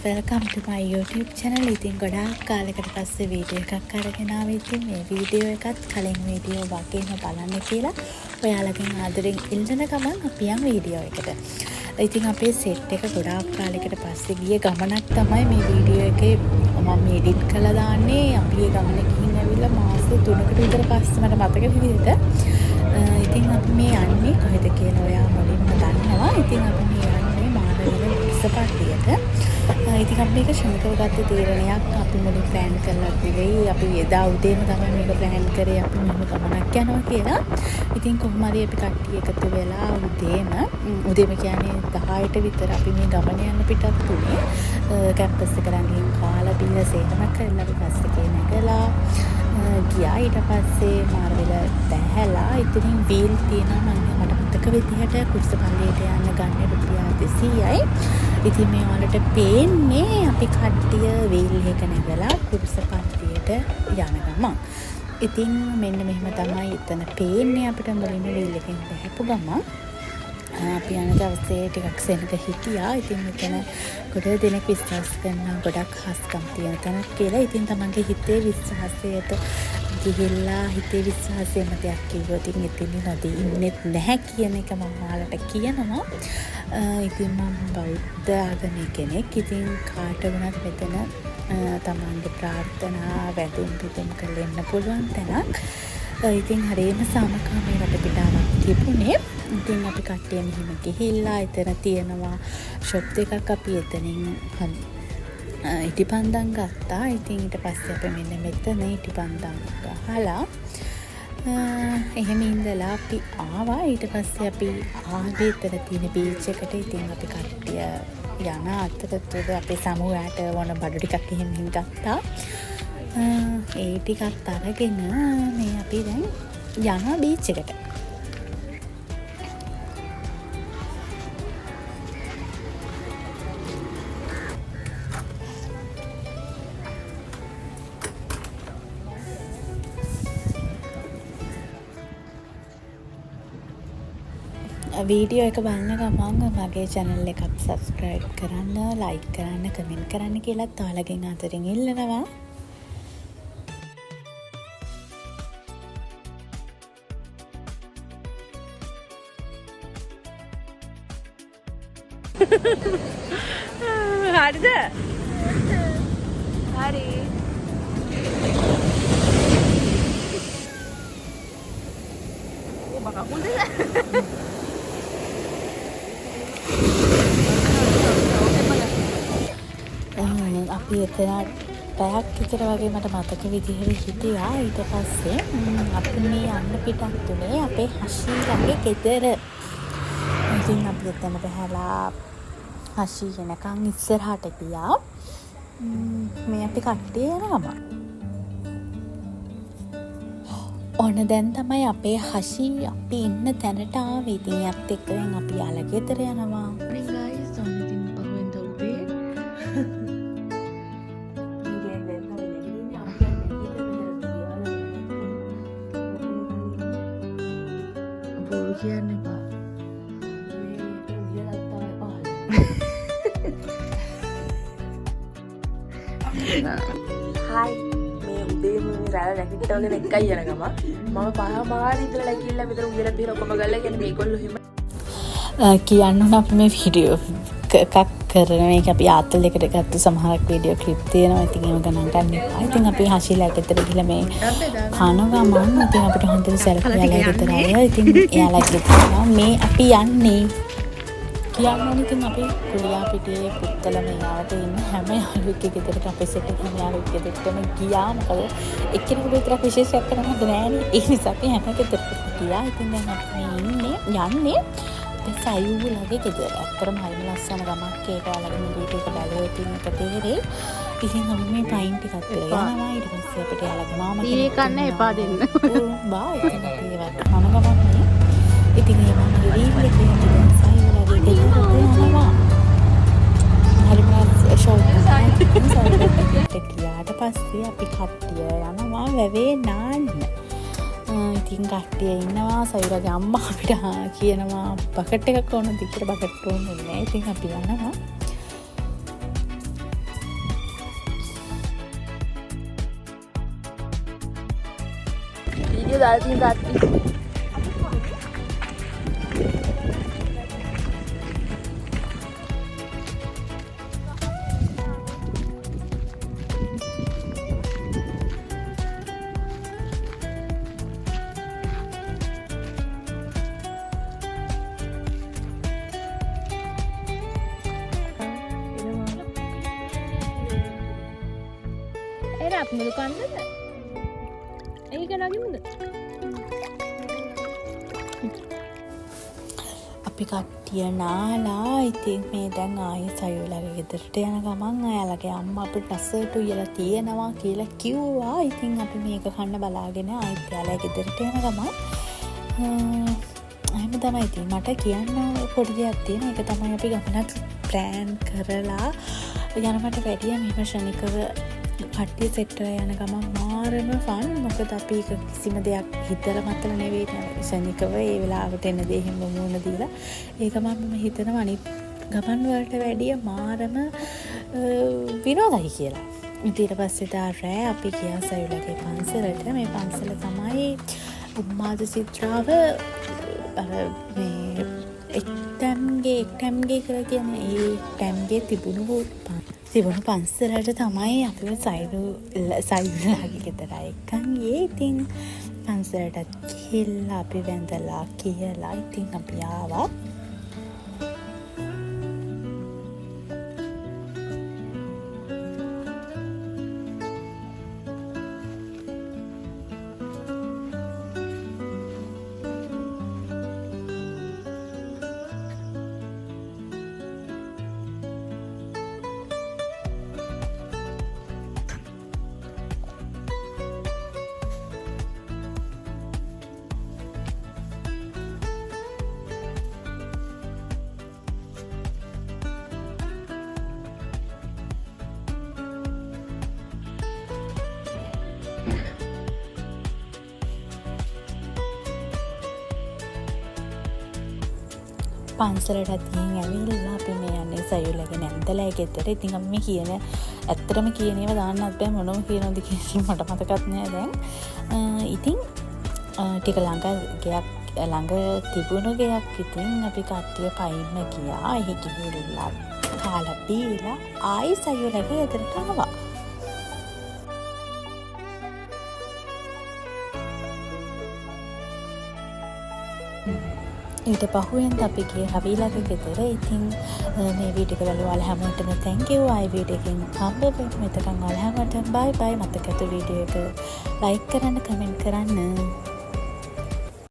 welcome to my YouTube channel. ඉතින් ගොඩාක් කාලයකට පස්සේ වීඩියෝ එකක් අරගෙන ආවේ. ඉතින් මේ වීඩියෝ එකත් කලින් වීඩියෝ වගේම බලන්න කියලා ඔයාලගෙන් ආදරෙන් ඉල්ලන ගමන් අපි යන් වීඩියෝ එකට. ඉතින් අපේ සෙට් එක ගොඩාක් කාලයකට පස්සේ ගිය ගමනක් තමයි මේ වීඩියෝ එකේ මම එඩිට් කරලා දාන්නේ. අපි මේ ගමන ගිහින් ඇවිල්ලා මාස 3කට විතර පස්සේ මට මතක විදිහට. ඉතින් අපි මේ යන්නේ කොහෙද කියලා ඔයා මුලින්ම දන්නවා. ඉතින් අපි මේ යන්නේ මාරවිල සපට්ටියට. ඉතින් අපි මේක ශනිකව ගත්ත තීරණයක්. අපි මුලින් ප්ලෑන් කරලා නෙවෙයි. අපි එදා උදේම තමයි මේක ප්ලෑන් කරේ. අපි මෙහෙම ගමනක් යනවා කියලා. ඉතින් කොහොම හරි අපි කට්ටිය එකතු වෙලා උදේම කියන්නේ 10ට විතර අපි මේ ගමන යන පිටත් තුනේ කැම්පස් එක ළඟින් කාලා බීලා සේනම කරලා අපි බස් එකේ නැගලා ගියා. ඊට පස්සේ මාරවිල බැහැලා ඉතින් වීල් තියෙනවා මට මතක විදිහට කුරුසපල්ලියට යන්න ගන්න රුපියල් 200යි. ඉතින් මේ වලට පේන්නේ අපි කට්ටිය වීල් එක නැගලා කුරුසපල්ලියට යන ගමන්. ඉතින් මෙන්න මෙහෙම තමයි එතන පේන්නේ අපිට මුලින්ම වීල් එකෙන් බහැපු ගමන්. අපි යන දවසේ ටිකක් සෙනග හිටියා. ඉතින් මෙතන ගොඩක් දෙනෙක් විශ්වාස කරනවා ගොඩක් හස්කම් තියෙන තැනක් කියලා. ඉතින් තමන්ගේ හිතේ විශ්වාසයට ගිහිල්ලා හිතේ විශ්වාසය මතයක් කිව්වොත් ඉතින් එතන නැදී ඉන්නේ නැහැ කියන එක මම ඔයාලට කියනවා. ඉතින් මම බෞද්ධ ආගමික කෙනෙක්. ඉතින් කාට වුණත් මෙතන තමන්ගේ ප්‍රාර්ථනා වැඳුම් පිටුම් කරන්න පුළුවන් තැනක්. ඉතින් හරියම සාමකාමී වටපිටාවක් තිබුණේ. ඉතින් අපි කට්ටිය මෙහෙම ගිහිල්ලා එතන තියෙනවා ෂොප් එකක්. අපි එතනින් ඉටිපන්දම් ගත්තා. ඉතින් ඊට පස්සේ අපි මෙන්න මෙතන ඉටිපන්දම් ගහලා එහෙම ඉඳලා අපි ආවා. ඊට පස්සේ අපි ආවේ එතන තියෙන බීච් එකට. ඉතින් අපි කට්ටිය යන අතරතුර අපේ සමූහයට වොන බඩු ටිකක් එහෙම ගත්තා. ඒ ටිකත් අරගෙන මේ අපි දැන් යනවා බීච් එකට. වීඩියෝ එක බලන ගමන් මගේ channel එකත් subscribe කරන්න, like කරන්න, comment කරන්න කියලාත් ඔයාලගෙන් ආදරෙන් ඉල්ලනවා. හරිද? හරි. Bakal muda lah. අපි එතන පැයක් විතර වගේ මට මතක විදිහට හිටියා. ඊට පස්සේ අපි මේ යන්න පිටත් තුනේ අපේ හෂීලගේ ගෙදර. ඉතින් අපි එතන බහලා හෂී එනකන් ඉස්සරහට ගියා. මේ අපි කට්ටිය යනවා. ඔන්න දැන් තමයි අපේ හෂී අපි ඉන්න තැනට ආවේ. ඉතින් යත් එක්ක දැන් අපි යාළගේ ගෙදර යනවා. කියන්නේ බා. හායි මේ උදේම රැළ නැගිටවගෙන එකයි යන ගම මම පහමාර ඉඳලා läගිලා මෙතන උදේට බීර ඔක්කොම ගල්ලා කියන්නේ මේගොල්ලෝ හිම කියන්න ඕන අපි මේ වීඩියෝ එකක් කරන මේක අපි ආතල් එකට ගත්ත සමහරක් වීඩියෝ ක්ලිප් තියෙනවා. ඉතින් ඒව ගණන් ගන්න එපා. ඉතින් අපි හෂීලා ගෙදර ගිහලා මේ කන ගමන් ඉතින් අපිට හොඳට සැලකලා ගෙදර ආවා. ඉතින් එයාලා ගෙදර මේ අපි යන්නේ කියන්න ඕනේ. ඉතින් අපි කුලියා පිටියේ පුත්තල මෙයාට ඉන්න හැම යාළුවෙක් ගෙදරට අපේ සෙට් එකේ යාළුවෙක් ගෙදරටම ගියා. මොකද එක්කෙනෙකුට විතරක් විශේෂයක් කරන්න හොඳ නෑනේ. ඒ නිසා අපි හැම ගෙදරටම ගියා. ඉතින් දැන් අපි යන්නේ සයුලගේ ගෙදර. අත්‍තරම හරිම ලස්සන ගමක්. ඒක ඔයාලගේ වීඩියෝ එක බලලා ඉතින් එක තේරෙයි. ඉතින් අපි මේ පයින් ටිකක් වෙලා යනවා. ඊට පස්සේ අපිට යාළගේ මාමා කෙනෙක් කන්න එපා දෙන්න. බා ඉතින් අපි ඒවට මම ගමන්නේ. ඉතින් මේ මම වීඩියෝ එකේ ඉඳන් සයුලගේ ගෙදරට යනවා. හරිම ෂෝට් එකක් ගියාට පස්සේ අපි කට්ටිය යනවා වැවේ නාන්න. ඉතින් කට්ටිය ඉන්නවා. සයුරගේ අම්මා අපිට කියනවා බකට් එකක් ඕන. දිගට බකට් ඕනේ නැහැ. ඉතින් අපි යනවා. වීඩියෝ දාලා තියෙන තාත්ති. මුළු කන්දද ඒක නගිමුද අපි කට්ටිය නාලා ඉතින් මේ දැන් ආයෙ සයෝලගේ ගෙදරට යන ගමන් අයාලගේ අම්මා අපිට රසට උයලා තියෙනවා කියලා කිව්වා. ඉතින් අපි මේක කන්න බලාගෙන ආයෙත් එයාලා ගෙදරට යන ගමන් එහෙම තමයි. ඉතින් මට කියන්න පොඩි දෙයක් තියෙනවා. ඒක තමයි අපි ගමනක් ප්ලෑන් කරලා යනකට වැඩිය මෙහෙම ශනිකව කට්ටිය සෙට් කරලා යන ගමන් මාරම ෆන්. මොකද අපි කිසිම දෙයක් හිතලා මතලා නෙවෙයි යන්නේ. ශනිකව ඒ වෙලාවට එන දේ හැම මොන දීලා ඒක මම හිතනවා අනිත් ගමන් වලට වැඩිය මාරම විනෝදයි කියලා. ඊට පස්සේ දා රෑ අපි ගියා සයුලගේ පන්සලට. මේ පන්සල තමයි උම්මාද සිත්‍රාව මේ එක්ටම්ගේ කියලා කියන්නේ ඒ ටැම්ගේ තිබුණු පන්සලට තමයි අපි සයිදුලාගේ ගෙදර එක්කන් ගියේ. ඉතින් පන්සලටත් ගිහිල්ලා අපි වැඳලා කියලා ඉතින් අපි ආවා. පන්සලටත් ගිහින් ඇවිල්ලා අපි මේ යන්නේ සයුලගේ නැන්දලා ගෙදර. ඉතින් අපි මේ කියන ඇත්තටම කියන ඒවා දාන්නත් බෑ මොනම කියනවද කියලා මට මතකත් නෑ දැන්. ඉතින් ටික ළඟ තිබුණු ගෙයක් ඉතින් අපි කට්ටිය පයින්ම ගියා. එහි ගිහිල්ලා කාලා බීලා ආයි සයුලගේ ගෙදරට ආවා. ඊට පහුවෙන්ද අපි ගියේ රවීලාගේ ගෙදර. ඉතින් මේ වීඩියෝ එක බලලා ඔයාලා හැමෝටම thank you. ආයි වීඩියෝ එකෙන් හම්බ වෙමු. මෙතකන් ඔයාලා හැමෝටම bye bye. මතක ඇත වීඩියෝ එක like කරන්න, comment කරන්න.